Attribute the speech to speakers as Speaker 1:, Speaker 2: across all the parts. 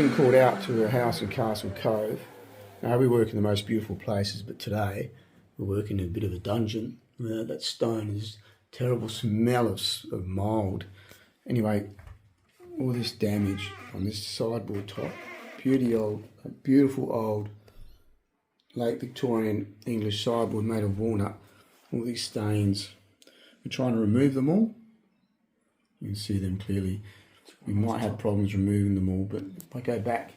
Speaker 1: been called out to a house in Castle Cove. Now, we work in the most beautiful places, but today we're working in a bit of a dungeon. That stone is terrible smell of mould. Anyway, all this damage on this sideboard top. Beautiful old late Victorian English sideboard made of walnut. All these stains. We're trying to remove them all. You can see them clearly. We might have problems removing them all, but if I go back,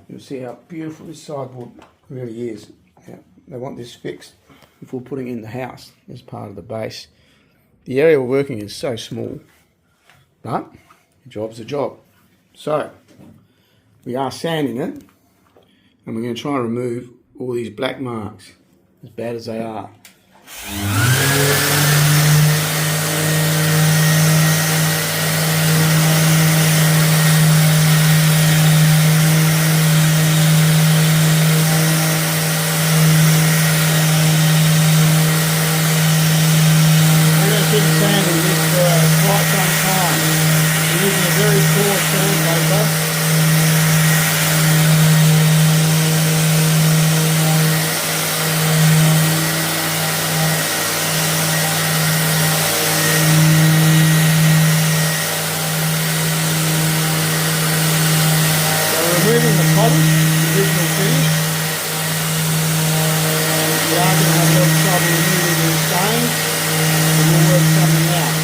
Speaker 1: you'll see how beautiful this sideboard really is. Yeah, they want this fixed before putting it in the house as part of the base. The area we're working is so small, but the job's a job. So, we are sanding it, and we're going to try and remove all these black marks, as bad as they are. Sanding this for quite some time. We're using a very coarse sandpaper. So we're removing the polish, the original finish. We are going to have a little trouble removing the stains. And we'll work something out.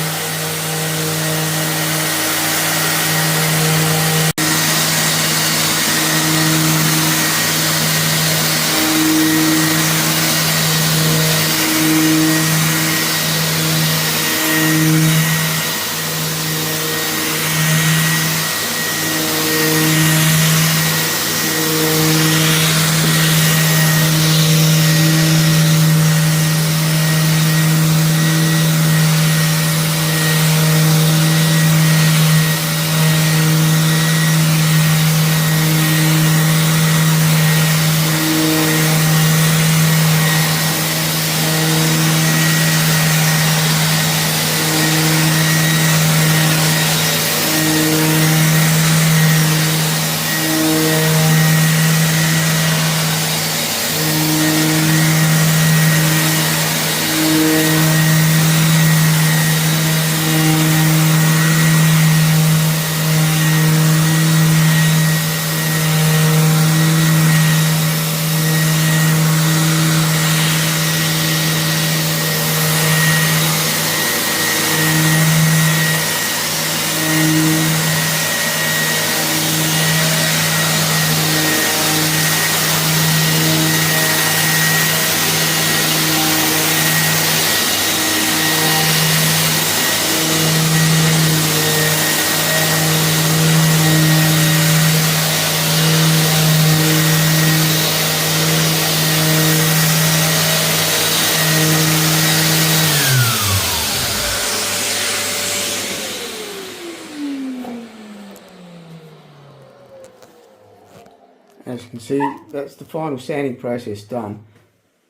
Speaker 1: As you can see, that's the final sanding process done.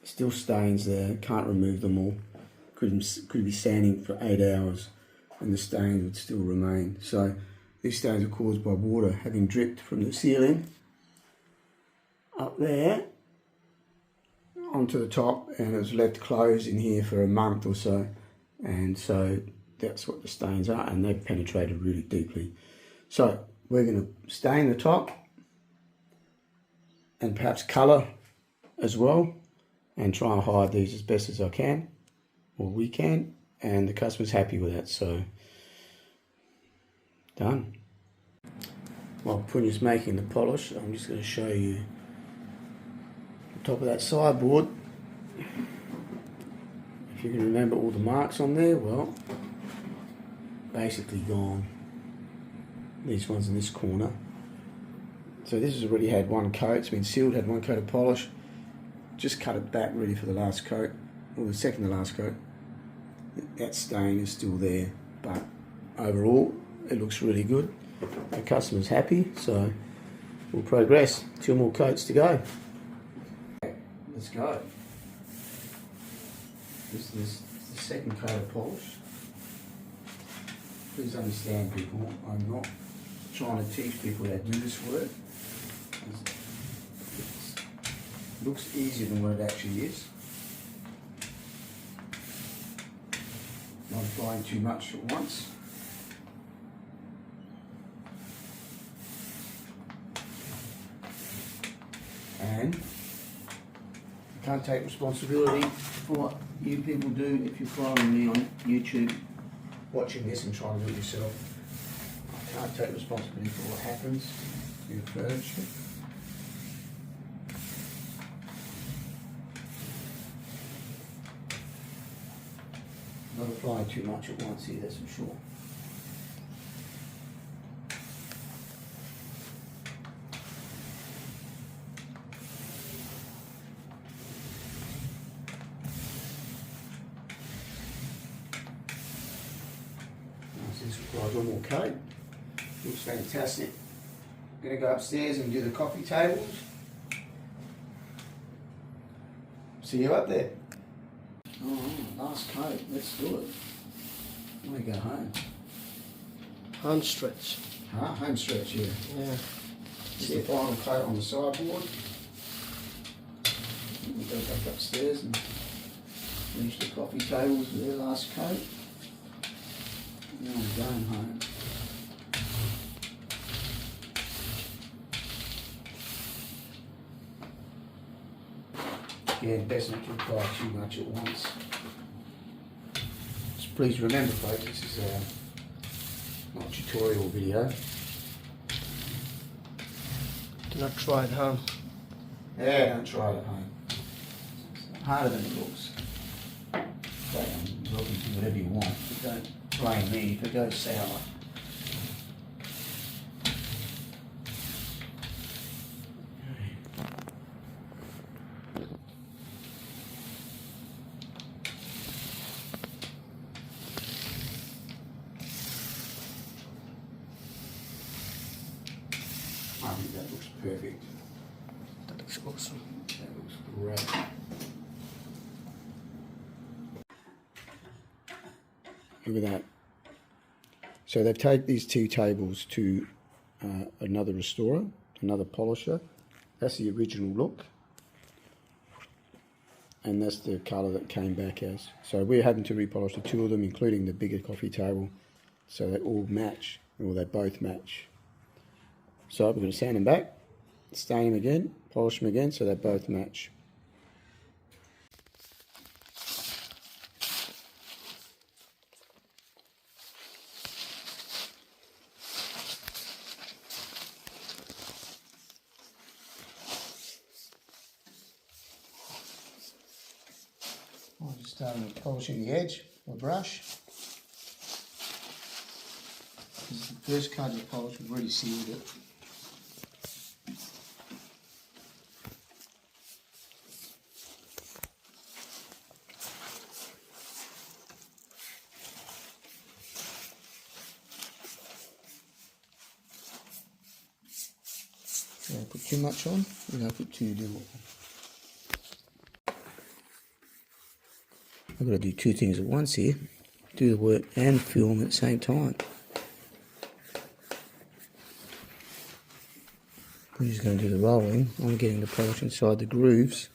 Speaker 1: Still stains there, can't remove them all. Could be sanding for 8 hours and the stains would still remain. So these stains are caused by water having dripped from the ceiling up there onto the top, and it was left closed in here for a month or so. And so that's what the stains are, and they've penetrated really deeply. So we're going to stain the top and perhaps colour as well, and try and hide these as best as I can, or we can, and the customer's happy with that, so done. While Punya's making the polish, I'm just going to show you the top of that sideboard. If you can remember all the marks on there, well, basically gone. These ones in this corner. So this has already had one coat, it's been sealed, had one coat of polish. Just cut it back ready for the last coat, or the second to last coat. That stain is still there, but overall it looks really good. The customer's happy, so we'll progress. 2 more coats to go. Let's go. This is the second coat of polish. Please understand, people, I'm not trying to teach people how to do this work. looks easier than what it actually is. Not applying too much at once. And I can't take responsibility for what you people do if you're following me on YouTube, watching this and trying to do it yourself. I can't take responsibility for what happens to your furniture. Not applying too much at once here, that's for sure. This requires one more coat. Looks fantastic. I'm going to go upstairs and do the coffee tables. See you up there. Oh, last coat. Let's do it. I want to go home.
Speaker 2: Home stretch.
Speaker 1: Huh? Home stretch, yeah.
Speaker 2: Yeah.
Speaker 1: Just the final coat on the sideboard. We'll go back upstairs and finish the coffee tables with their last coat. Now I'm going home. Yeah, best not to apply too much at once. Just please remember, folks, this is not a tutorial video.
Speaker 2: Do not try it home.
Speaker 1: Yeah, don't try it at home. It's harder than it looks. So I'm welcome to whatever you want, but don't blame me if it goes sour. I think that looks perfect.
Speaker 2: That looks awesome.
Speaker 1: That looks great. Look at that. So they've taken these two tables to another restorer, another polisher. That's the original look. And that's the colour that came back as. So we're having to repolish the two of them, including the bigger coffee table, so they all match, or they both match. So we're going to sand them back, stain them again, polish them again, so they both match. I'll just start polishing the edge with a brush. This is the first coat of polish, we've already sealed it. Don't put too much on, you don't put too little. I've got to do two things at once here. Do the work and film at the same time. I'm just going to do the rolling. I'm getting the polish inside the grooves.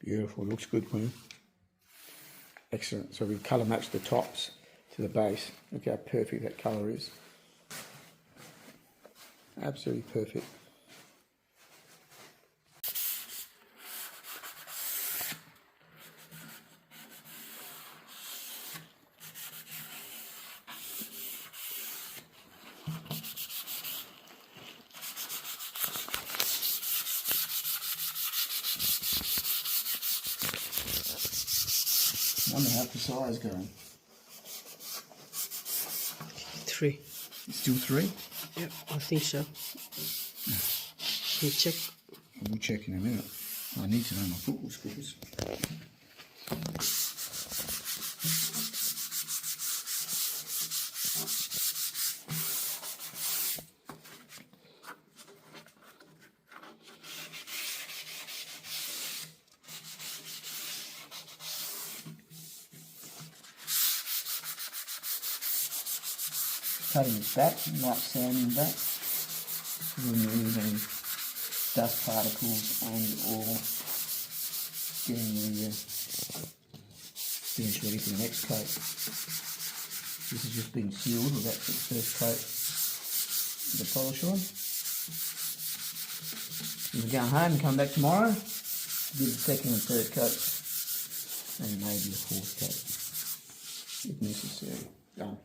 Speaker 1: Beautiful, looks good, Punya. Excellent. So we colour match the tops to the base. Look how perfect that colour is. Absolutely perfect. How's the size going?
Speaker 2: 3.
Speaker 1: Still 3?
Speaker 2: Yep, I think so. Can you check?
Speaker 1: We'll check in a minute. I need to know my football scores. Cutting it back, light sanding back, remove any dust particles and or getting the finish ready for the next coat. This has just been sealed with that first coat of the polish on. We'll go home and come back tomorrow, do the second and third coats and maybe a fourth coat if necessary. Done.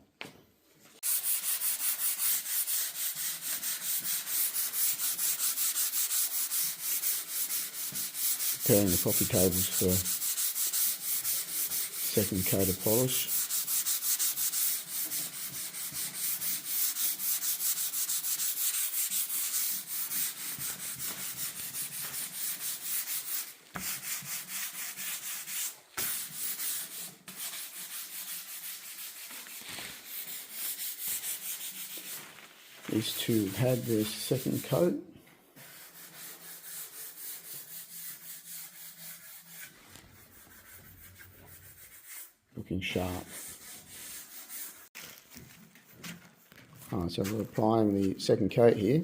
Speaker 1: Preparing the coffee tables for second coat of polish. These two have had their second coat. Looking sharp. So we're applying the second coat here.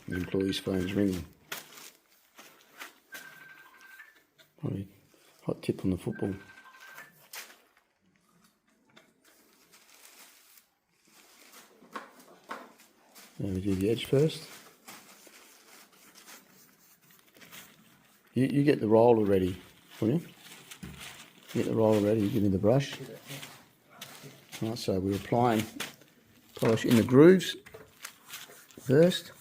Speaker 1: The employee's phone's ringing. Probably hot tip on the football. Now we do the edge first. You get the roller ready, will you? Get the roller ready, you give me the brush. Right, so we're applying polish in the grooves first.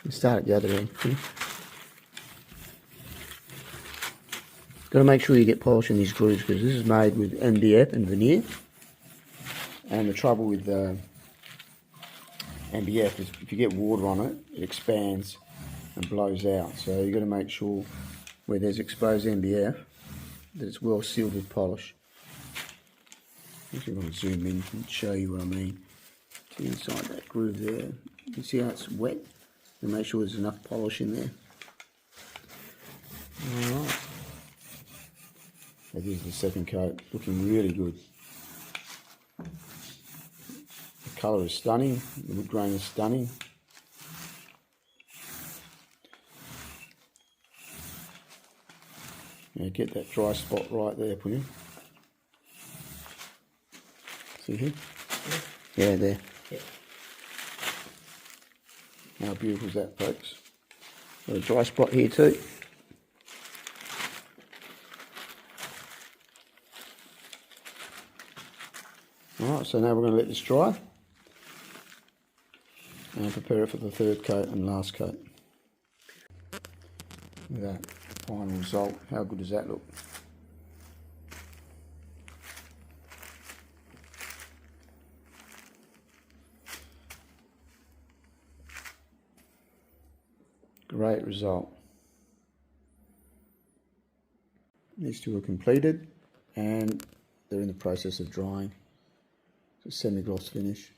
Speaker 1: And start at the other end. Got to make sure you get polish in these grooves because this is made with MDF and veneer. And the trouble with MDF is if you get water on it, it expands and blows out. So you've got to make sure where there's exposed MDF that it's well sealed with polish. If you want to zoom in and show you what I mean. To inside that groove there. You see how it's wet? And make sure there's enough polish in there. Alright. That is the second coat. Looking really good. The colour is stunning, the wood grain is stunning. Now get that dry spot right there, Punya. See here? Yeah, there.
Speaker 2: Yeah.
Speaker 1: How beautiful is that, folks? Got a dry spot here too. Alright, so now we're going to let this dry and prepare it for the third coat and last coat. Look at that final result. How good does that look? Great result. These two are completed and they're in the process of drying. It's a semi-gloss finish.